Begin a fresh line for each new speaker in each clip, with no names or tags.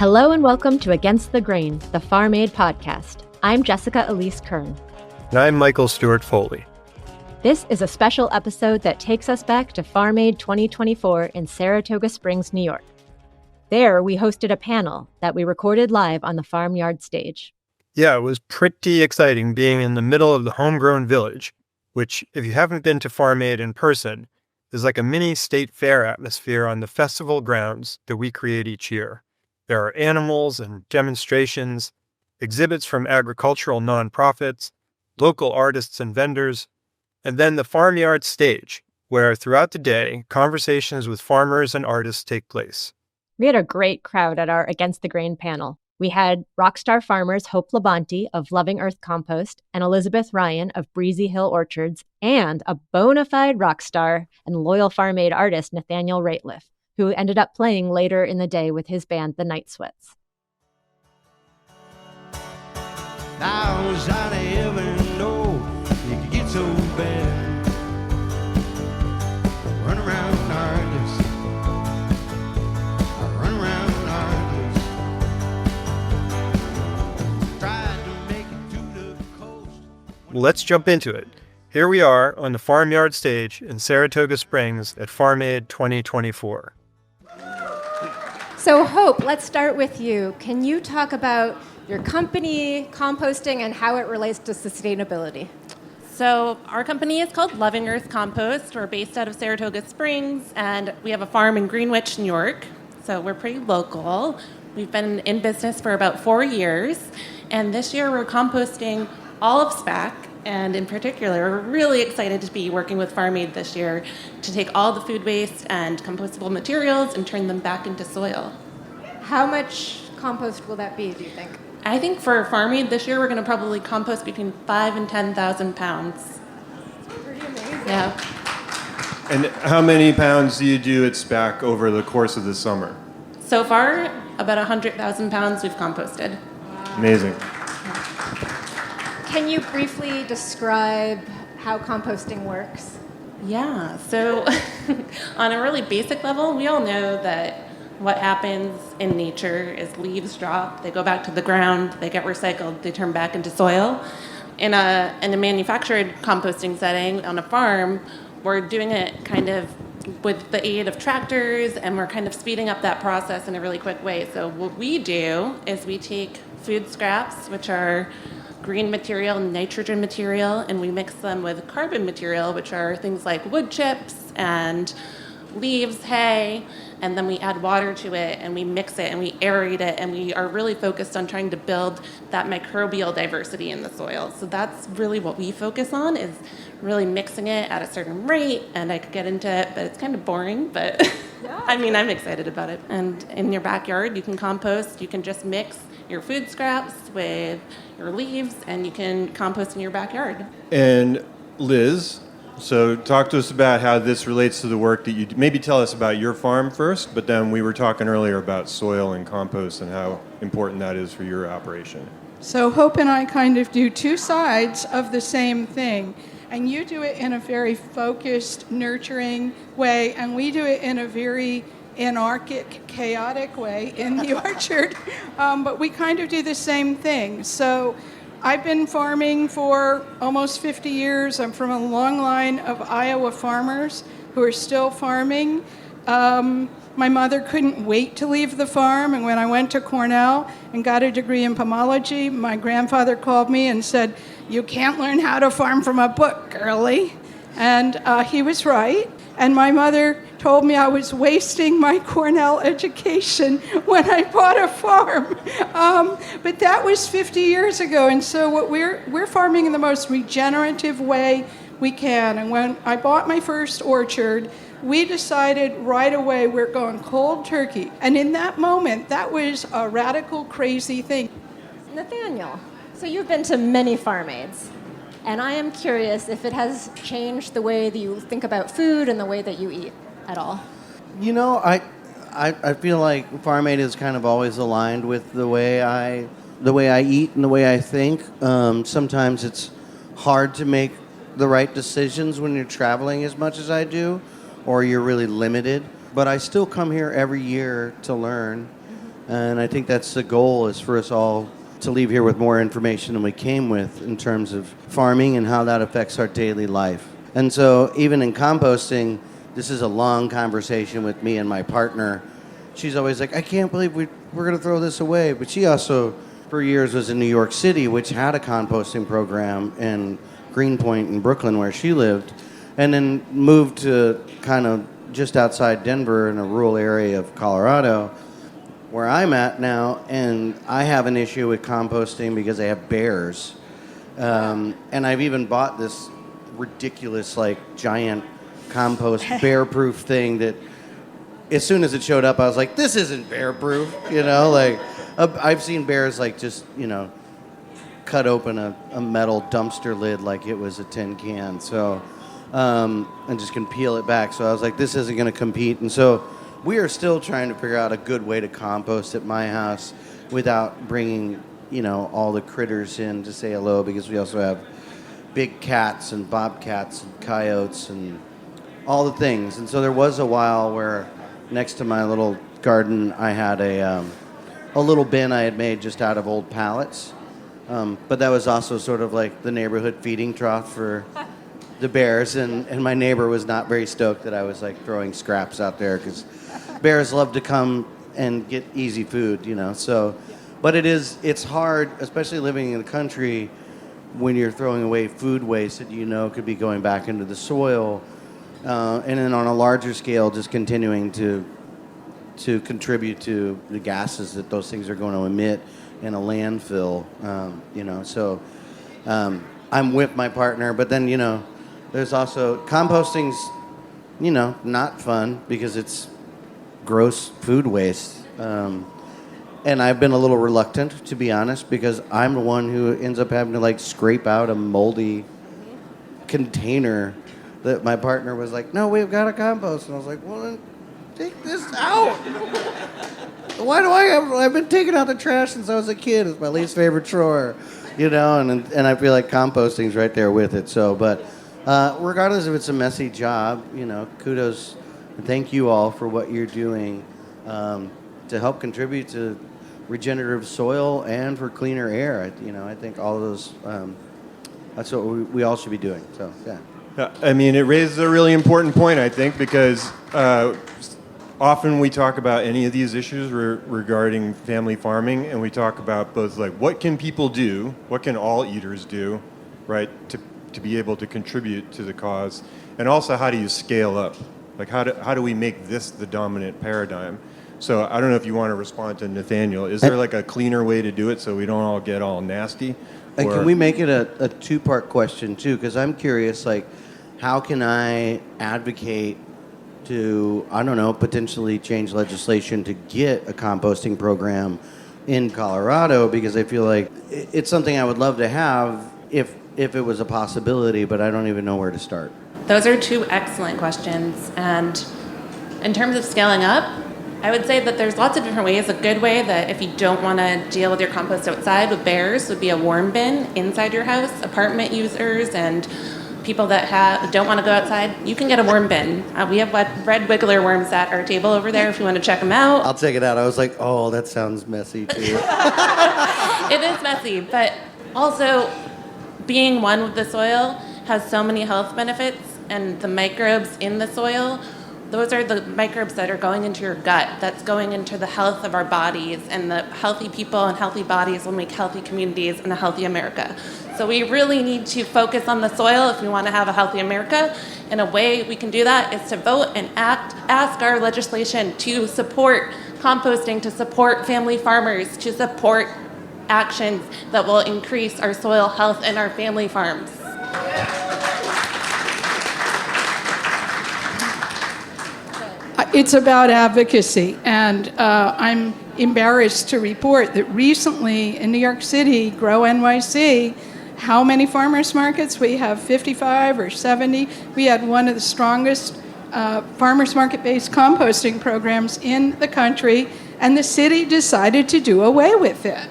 Hello and welcome to Against the Grain, the Farm Aid podcast. I'm Jessica Elise Kern.
And I'm Michael Stewart Foley.
This is a special episode that takes us back to Farm Aid 2024 in Saratoga Springs, New York. There, we hosted a panel that we recorded live on the FarmYard Stage.
Yeah, it was pretty exciting being in the middle of the homegrown village, which, if you haven't been to Farm Aid in person, is like a mini state fair atmosphere on the festival grounds that we create each year. There are animals and demonstrations, exhibits from agricultural nonprofits, local artists and vendors, and then the FarmYard Stage, where throughout the day, conversations with farmers and artists take place.
We had a great crowd at our Against the Grain panel. We had rockstar farmers Hope LaBonty of Loving Earth Compost and Elizabeth Ryan of Breezy Hill Orchards, and a bona fide rockstar and loyal Farm Aid artist Nathaniel Rateliff, who ended up playing later in the day with his band, the Night Sweats.
I wish I'd ever know you could get so bad. Run around artists. Run around artists. Tried to make it to the coast.
Let's jump into it. Here we are on the FarmYard Stage in Saratoga Springs at Farm Aid 2024.
So Hope, let's start with you. Can you talk about your company, composting, and how it relates to sustainability?
So our company is called Loving Earth Compost. We're based out of Saratoga Springs, and we have a farm in Greenwich, New York. So we're pretty local. We've been in business for about 4 years, and this year we're composting all of SPAC, and in particular, we're really excited to be working with Farm Aid this year to take all the food waste and compostable materials and turn them back into soil.
How much compost will that be, do you think?
I think for Farm Aid this year, we're going to probably compost between 5,000 and 10,000 pounds.
Pretty amazing.
Yeah.
And how many pounds do you do at SPAC over the course of the summer?
So far, about 100,000 pounds we've composted.
Amazing.
Can you briefly describe how composting works?
Yeah, so on a really basic level, we all know that what happens in nature is leaves drop, they go back to the ground, they get recycled, they turn back into soil. In a manufactured composting setting on a farm, we're doing it kind of with the aid of tractors, and we're kind of speeding up that process in a really quick way. So what we do is we take food scraps, which are green material, nitrogen material, and we mix them with carbon material, which are things like wood chips and leaves, hay, and then we add water to it and we mix it and we aerate it, and we are really focused on trying to build that microbial diversity in the soil. So that's really what we focus on, is really mixing it at a certain rate, and I could get into it, but it's kind of boring, but I mean, I'm excited about it. And in your backyard, you can compost, you can just mix your food scraps with your leaves, and you can compost in your backyard.
And Liz, so talk to us about how this relates to the work that you do. Maybe tell us about your farm first, but then we were talking earlier about soil and compost and how important that is for your operation.
So Hope and I kind of do two sides of the same thing. And you do it in a very focused, nurturing way, and we do it in a very anarchic, chaotic way in the orchard. But we kind of do the same thing. So I've been farming for almost 50 years. I'm from a long line of Iowa farmers who are still farming. My mother couldn't wait to leave the farm, and when I went to Cornell and got a degree in pomology, my grandfather called me and said, "You can't learn how to farm from a book, girlie." And he was right. And my mother told me I was wasting my Cornell education when I bought a farm. But that was 50 years ago, and so what we're farming in the most regenerative way we can. And when I bought my first orchard, we decided right away we're going cold turkey. And in that moment, that was a radical, crazy thing.
Nathaniel, so you've been to many Farm Aids, and I am curious if it has changed the way that you think about food and the way that you eat at all.
You know, I feel like Farm Aid is kind of always aligned with the way I eat and the way I think. Sometimes it's hard to make the right decisions when you're traveling as much as I do, or you're really limited. But I still come here every year to learn. And I think that's the goal, is for us all to leave here with more information than we came with in terms of farming and how that affects our daily life. And so even in composting, this is a long conversation with me and my partner. She's always like, I can't believe we're going to throw this away. But she also, for years, was in New York City, which had a composting program in Greenpoint in Brooklyn, where she lived, and then moved to kind of just outside Denver in a rural area of Colorado, where I'm at now, and I have an issue with composting because I have bears. And I've even bought this ridiculous, like, giant compost bear-proof thing that as soon as it showed up, I was like, this isn't bear-proof, like, I've seen bears, like, just, cut open a metal dumpster lid like it was a tin can, so, and just can peel it back. So I was like, this isn't going to compete. And so we are still trying to figure out a good way to compost at my house without bringing, all the critters in to say hello, because we also have big cats and bobcats and coyotes and all the things. And so there was a while where next to my little garden, I had a little bin I had made just out of old pallets. But that was also sort of like the neighborhood feeding trough for the bears. And my neighbor was not very stoked that I was like throwing scraps out there, because bears love to come and get easy food, So, but it's hard, especially living in the country, when you're throwing away food waste that could be going back into the soil. And then on a larger scale, just continuing to contribute to the gases that those things are going to emit in a landfill, So I'm with my partner, but then, there's also composting's, not fun because it's gross food waste. And I've been a little reluctant, to be honest, because I'm the one who ends up having to like scrape out a moldy container that my partner was like, no, we've got to compost. And I was like, well, then take this out. Why do I've been taking out the trash since I was a kid. It's my least favorite chore, and I feel like composting's right there with it. So, but regardless if it's a messy job, kudos and thank you all for what you're doing to help contribute to regenerative soil and for cleaner air. I think all of those, that's what we all should be doing. So, yeah.
I mean, it raises a really important point, I think, because often we talk about any of these issues regarding family farming, and we talk about both like what can people do, what can all eaters do, right, to be able to contribute to the cause, and also how do you scale up? Like how do we make this the dominant paradigm? So I don't know if you want to respond to Nathaniel. Is there like a cleaner way to do it so we don't all get all nasty?
And can we make it a two-part question too? Because I'm curious, like, how can I advocate to, I don't know, potentially change legislation to get a composting program in Colorado? Because I feel like it's something I would love to have if it was a possibility, but I don't even know where to start.
Those are two excellent questions. And in terms of scaling up, I would say that there's lots of different ways. A good way that if you don't want to deal with your compost outside with bears would be a worm bin inside your house. Apartment users and people that don't want to go outside, you can get a worm bin. We have red wiggler worms at our table over there if you want to check them out.
I'll check it out. I was like, oh, that sounds messy too.
It is messy, but also being one with the soil has so many health benefits, and the microbes in the soil, those are the microbes that are going into your gut, that's going into the health of our bodies, and the healthy people and healthy bodies will make healthy communities and a healthy America. So we really need to focus on the soil if we want to have a healthy America. And a way we can do that is to vote and ask our legislation to support composting, to support family farmers, to support actions that will increase our soil health and our family farms.
It's about advocacy, and I'm embarrassed to report that recently in New York City, Grow NYC, how many farmers markets? We have 55 or 70. We had one of the strongest farmers market-based composting programs in the country, and the city decided to do away with it.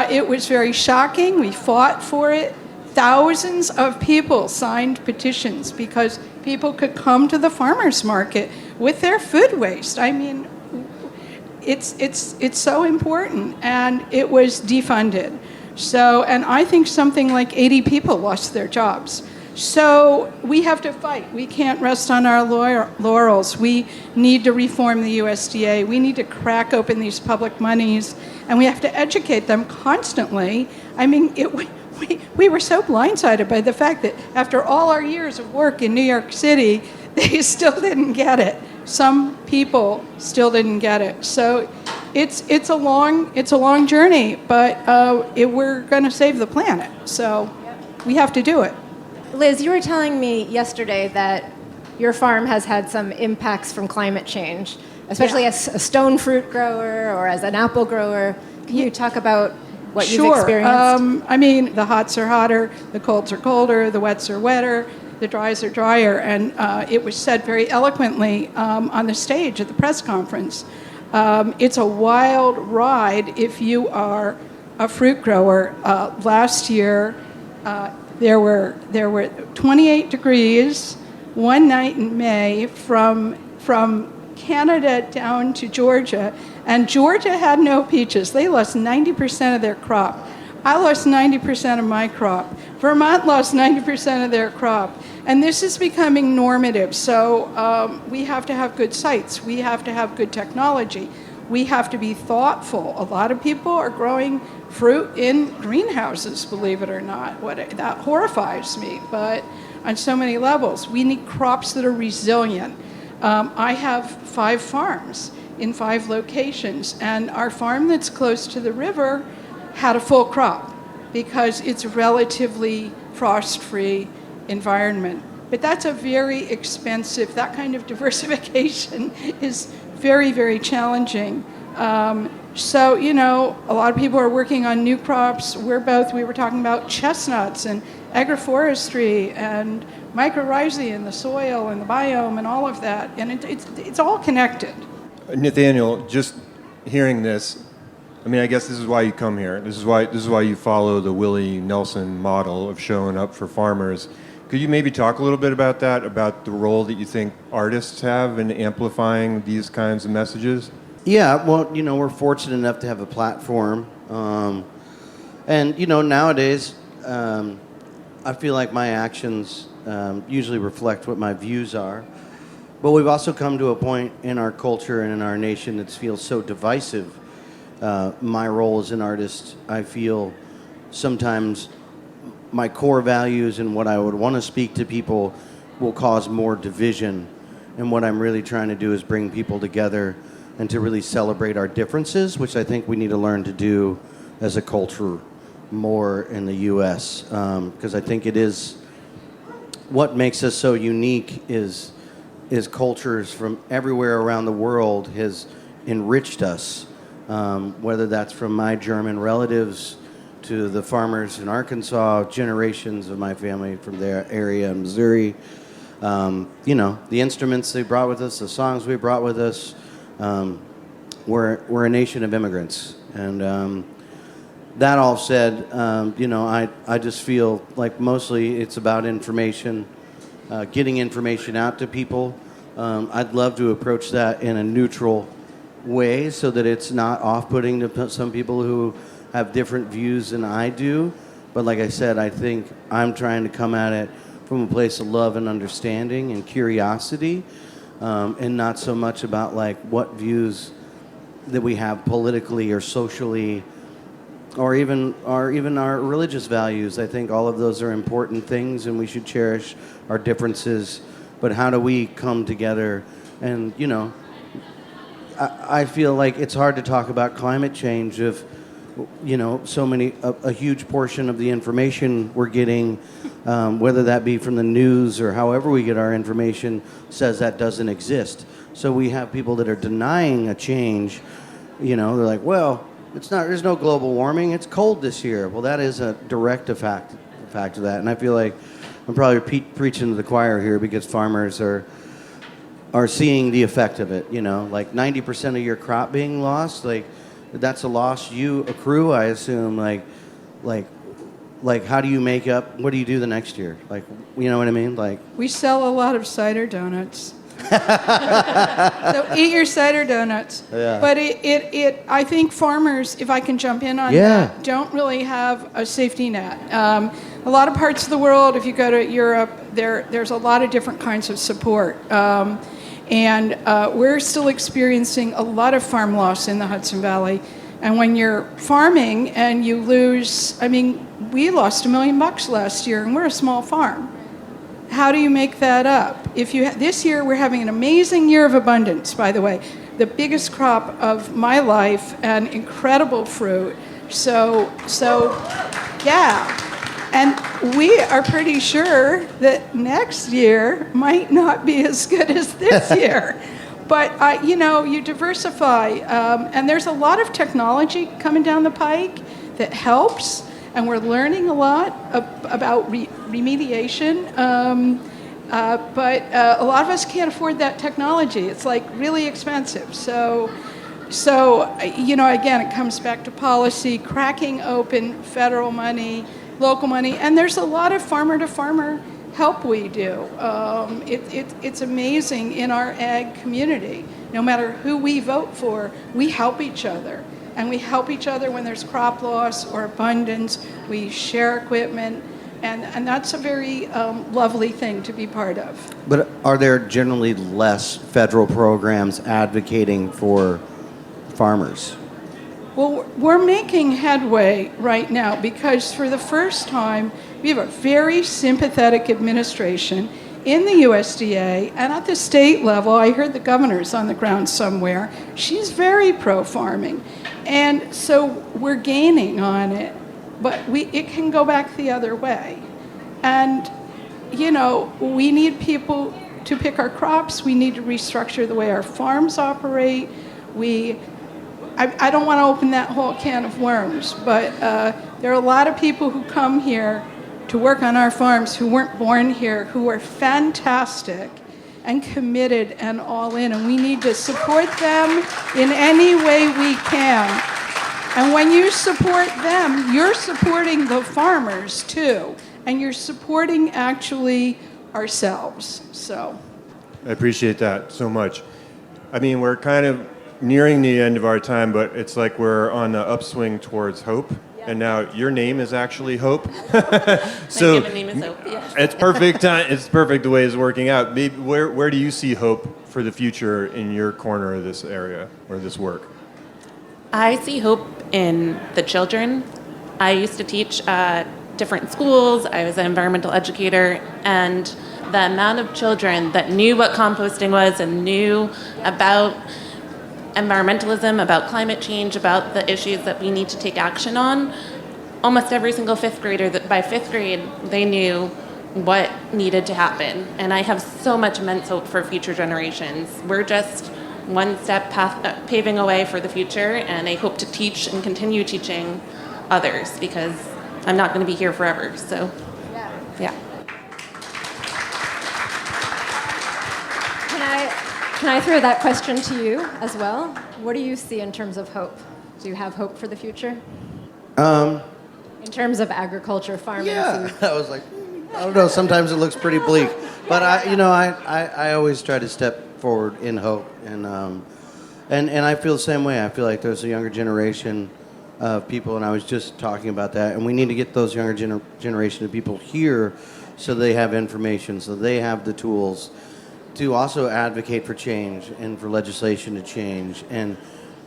It was very shocking. We fought for it. Thousands of people signed petitions because people could come to the farmers market with their food waste. I mean, it's so important, and it was defunded. So, and I think something like 80 people lost their jobs. So we have to fight. We can't rest on our laurels. We need to reform the USDA. We need to crack open these public monies, and we have to educate them constantly. I mean, we were so blindsided by the fact that after all our years of work in New York City, they still didn't get it. Some people still didn't get it. So it's a long journey, but we're going to save the planet. So we have to do it.
Liz, you were telling me yesterday that your farm has had some impacts from climate change, especially as a stone fruit grower or as an apple grower. Can you talk about what you've experienced?
I mean, the hots are hotter, the colds are colder, the wets are wetter, the dries are drier, and it was said very eloquently on the stage at the press conference. It's a wild ride if you are a fruit grower. Last year, there were 28 degrees one night in May from Canada down to Georgia, and Georgia had no peaches. They lost 90% of their crop. I lost 90% of my crop. Vermont lost 90% of their crop. And this is becoming normative. So we have to have good sites. We have to have good technology. We have to be thoughtful. A lot of people are growing fruit in greenhouses, believe it or not. That horrifies me, but on so many levels. We need crops that are resilient. I have 5 farms in 5 locations, and our farm that's close to the river had a full crop because it's a relatively frost-free environment. But that's a very expensive, that kind of diversification is very, very challenging. So, you know, a lot of people are working on new crops. We were talking about chestnuts and agroforestry and mycorrhizae in the soil and the biome and all of that. And it's all connected.
Nathaniel, just hearing this, I mean, I guess this is why you come here. This is why you follow the Willie Nelson model of showing up for farmers. Could you maybe talk a little bit about that, about the role that you think artists have in amplifying these kinds of messages?
Yeah, well, you know, we're fortunate enough to have a platform. And, you know, nowadays, I feel like my actions usually reflect what my views are. But we've also come to a point in our culture and in our nation that feels so divisive. My role as an artist, I feel sometimes my core values and what I would want to speak to people will cause more division. And what I'm really trying to do is bring people together and to really celebrate our differences, which I think we need to learn to do as a culture more in the U.S. Because I think it is what makes us so unique is cultures from everywhere around the world has enriched us, whether that's from my German relatives to the farmers in Arkansas, generations of my family from their area in Missouri. You know, the instruments they brought with us, the songs we brought with us. We're a nation of immigrants. And that all said, you know, I just feel like mostly it's about information, getting information out to people. I'd love to approach that in a neutral way so that it's not off-putting to some people who have different views than I do. But like I said, I think I'm trying to come at it from a place of love and understanding and curiosity, and not so much about like what views that we have politically or socially, or even our religious values. I think all of those are important things, and we should cherish our differences. But how do we come together? And you know, I feel like it's hard to talk about climate change if, you know, a huge portion of the information we're getting, whether that be from the news or however we get our information, says that doesn't exist. So we have people that are denying a change. You know, they're like, well, there's no global warming, it's cold this year. Well, that is a direct effect of that. And I feel like I'm probably preaching to the choir here because farmers are seeing the effect of it. You know, like 90% of your crop being lost, like that's a loss you accrue, I assume. Like how do you make up? What do you do the next year? Like, you know what I mean? Like
we sell a lot of cider donuts. So eat your cider donuts.
Yeah.
But I think farmers, if I can jump in on that, don't really have a safety net. A lot of parts of the world, if you go to Europe, there's a lot of different kinds of support. And we're still experiencing a lot of farm loss in the Hudson Valley. And when you're farming and you lose, I mean, we lost $1 million last year, and we're a small farm. How do you make that up? This year we're having an amazing year of abundance, by the way, the biggest crop of my life and incredible fruit. So yeah. And we are pretty sure that next year might not be as good as this year. But, you diversify. And there's a lot of technology coming down the pike that helps. And we're learning a lot about remediation. But a lot of us can't afford that technology. It's like really expensive. So again, it comes back to policy, cracking open federal money, local money, and there's a lot of farmer-to-farmer help we do. It's amazing in our ag community. No matter who we vote for, we help each other. And we help each other when there's crop loss or abundance. We share equipment, and that's a very lovely thing to be part of.
But are there generally less federal programs advocating for farmers?
Well, we're making headway right now because for the first time, we have a very sympathetic administration in the USDA and at the state level. I heard the governor's on the ground somewhere. She's very pro-farming. And so we're gaining on it, but it can go back the other way. And, we need people to pick our crops. We need to restructure the way our farms operate. I don't want to open that whole can of worms, but there are a lot of people who come here to work on our farms who weren't born here, who are fantastic and committed and all in, and we need to support them in any way we can. And when you support them, you're supporting the farmers too, and you're supporting actually ourselves. So
I appreciate that so much. I mean, we're kind of nearing the end of our time, but it's like we're on the upswing towards hope. Yeah. And now your name is actually Hope. So
my name is Hope. Yes.
It's perfect time. It's perfect the way it's working out. Maybe where do you see hope for the future in your corner of this area or this work?
I see hope in the children. I used to teach different schools. I was an environmental educator, and the amount of children that knew what composting was and knew about environmentalism, about climate change, about the issues that we need to take action on. Almost every single fifth grader, that by fifth grade, they knew what needed to happen. And I have so much immense hope for future generations. We're just one step paving a way for the future, and I hope to teach and continue teaching others because I'm not going to be here forever. So, yeah.
Can I throw that question to you as well? What do you see in terms of hope? Do you have hope for the future? In terms of agriculture, farming, food?
I was like, I don't know. Sometimes it looks pretty bleak, but I always try to step forward in hope, and I feel the same way. I feel like there's a younger generation of people, and I was just talking about that, and we need to get those younger generation of people here, so they have information, so they have the tools to also advocate for change and for legislation to change and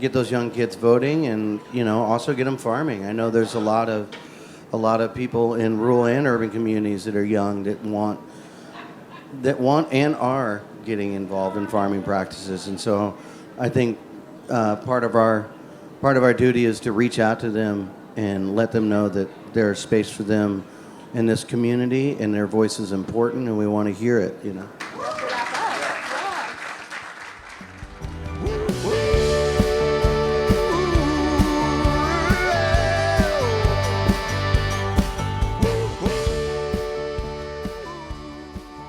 get those young kids voting and also get them farming. I know there's a lot of people in rural and urban communities that are young that want and are getting involved in farming practices. And so I think part of our duty is to reach out to them and let them know that there's space for them in this community and their voice is important and we want to hear it.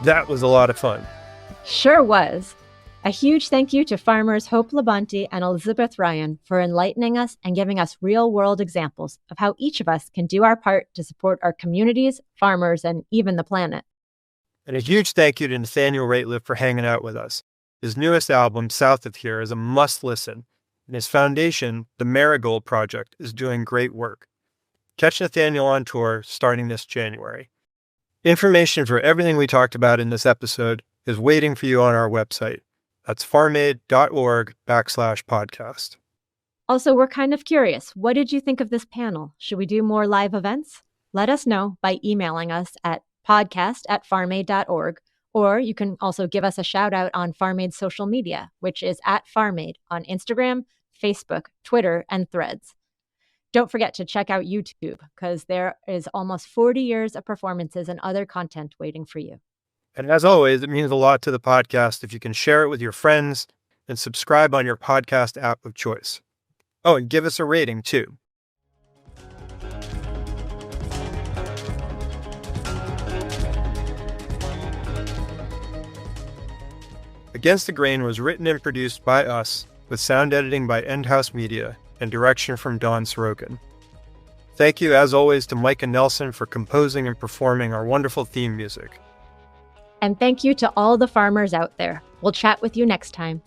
That was a lot of fun.
Sure was. A huge thank you to farmers Hope LaBonty and Elizabeth Ryan for enlightening us and giving us real-world examples of how each of us can do our part to support our communities, farmers, and even the planet.
And a huge thank you to Nathaniel Rateliff for hanging out with us. His newest album, South of Here, is a must-listen, and his foundation, the Marigold Project, is doing great work. Catch Nathaniel on tour starting this January. Information for everything we talked about in this episode is waiting for you on our website. That's farmaid.org/podcast.
Also, we're kind of curious. What did you think of this panel? Should we do more live events? Let us know by emailing us at podcast@farmaid.org, or you can also give us a shout out on FarmAid's social media, which is @FarmAid on Instagram, Facebook, Twitter, and Threads. Don't forget to check out YouTube, because there is almost 40 years of performances and other content waiting for you.
And as always, it means a lot to the podcast if you can share it with your friends and subscribe on your podcast app of choice. Oh, and give us a rating, too. Against the Grain was written and produced by us, with sound editing by Endhouse Media and direction from Don Sorokin. Thank you, as always, to Micah Nelson for composing and performing our wonderful theme music.
And thank you to all the farmers out there. We'll chat with you next time.